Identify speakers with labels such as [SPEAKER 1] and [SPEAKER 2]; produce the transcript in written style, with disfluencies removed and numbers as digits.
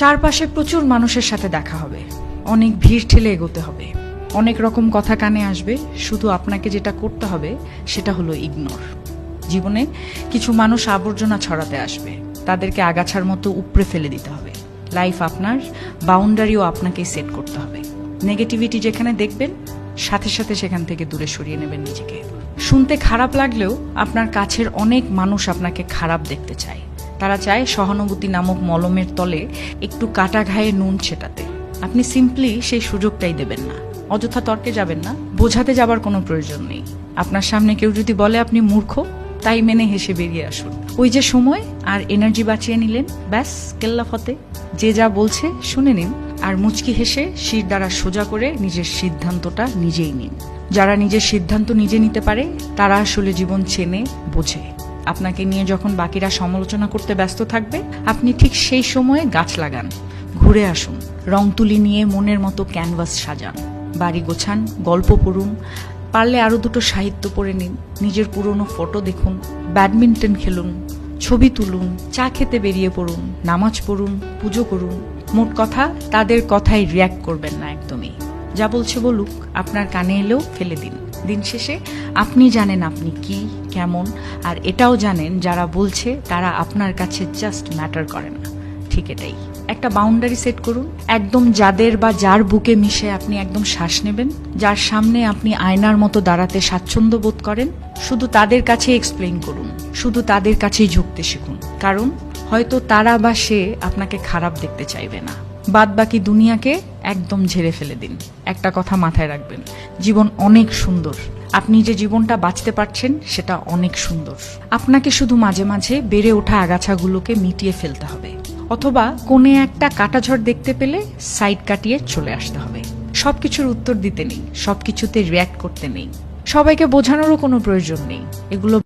[SPEAKER 1] চারপাশে প্রচুর মানুষের সাথে দেখা হবে, অনেক ভিড় ঠেলে এগোতে হবে, অনেক রকম কথা কানে আসবে। শুধু আপনাকে যেটা করতে হবে সেটা হলো ইগনোর। জীবনে কিছু মানুষ আবর্জনা ছড়াতে আসবে, তাদেরকে আগাছার মতো উপড়ে ফেলে দিতে হবে। লাইফ আপনার, বাউন্ডারিও আপনাকেই সেট করতে হবে। নেগেটিভিটি যেখানে দেখবেন সাথে সাথে সেখান থেকে দূরে সরিয়ে নেবেন নিজেকে। শুনতে খারাপ লাগলেও আপনার কাছের অনেক মানুষ আপনাকে খারাপ দেখতে চায়। তারা চায় সহানুভূতি নামক মলমের তলে একটু কাটা ঘায়ে নুন ছেটাতে। আপনি সিম্পলি সেই সুযোগটাই দেবেন না। অযথা তর্কে যাবেন না, বোঝাতে যাবার কোনো প্রয়োজন নেই। আপনার সামনে কেউ যদি বলে আপনি মূর্খ, তাই মেনে হেসে বেরিয়ে আসুন। ওই যে সময় আর এনার্জি বাঁচিয়ে নিলেন, ব্যাস কেল্লা ফতে। যে যা বলছে শুনে নিন, আর মুচকি হেসে শির দ্বারা সোজা করে নিজের সিদ্ধান্তটা নিজেই নিন। যারা নিজের সিদ্ধান্ত নিজে নিতে পারে তারা আসলে জীবন চেনে, বোঝে। আপনাকে নিয়ে যখন বাকিরা সমালোচনা করতে ব্যস্ত থাকবে, আপনি ঠিক সেই সময়ে গাছ লাগান, ঘুরে আসুন, রং তুলি নিয়ে মনের মতো ক্যানভাস সাজান, বাড়ি গোছান, গল্প পড়ুন, পারলে আরো দুটো সাহিত্য পড়ে নিন, নিজের পুরনো ফটো দেখুন, ব্যাডমিন্টন খেলুন, ছবি তুলুন, চা খেতে বেরিয়ে পড়ুন, নামাজ পড়ুন, পুজো করুন। মোট কথা, তাদের কথায় রিয়্যাক্ট করবেন না একদমই। যা বলছে বলুক, আপনার কানে এলেও ফেলে দিন। দিন শেষে আপনি জানেন আপনি কি, কেমন, আর এটাও জানেন যারা বলছে তারা আপনার কাছে জাস্ট ম্যাটার করে না। ঠিক এটাই। একটা বাউন্ডারি সেট করুন, একদম যাদের বা যার বুকে মিশে আপনি একদম শ্বাস নেবেন, যার সামনে আপনি আয়নার মতো দাঁড়াতে স্বাচ্ছন্দ্য বোধ করেন, শুধু তাদের কাছে এক্সপ্লেইন করুন, শুধু তাদের কাছেই ঝুঁকতে শিখুন। কারণ হয়তো তারা বা সে আপনাকে খারাপ দেখতে চাইবে না। বাদ বাকি দুনিয়াকে একদম ঝেড়ে ফেলে দিন। একটা কথা মাথায় রাখবেন, জীবন অনেক সুন্দর। আপনি যে জীবনটা বাঁচতে পারছেন সেটা অনেক সুন্দর। আপনাকে শুধু মাঝে মাঝে বেড়ে ওঠা আগাছাগুলোকে মিটিয়ে ফেলতে হবে, অথবা কোণে একটা কাটাঝড় দেখতে পেলে সাইড কাটিয়ে চলে আসতে হবে। সবকিছুর উত্তর দিতে নেই, সবকিছুতে রিয়্যাক্ট করতে নেই, সবাইকে বোঝানোরও কোনো প্রয়োজন নেই। এগুলো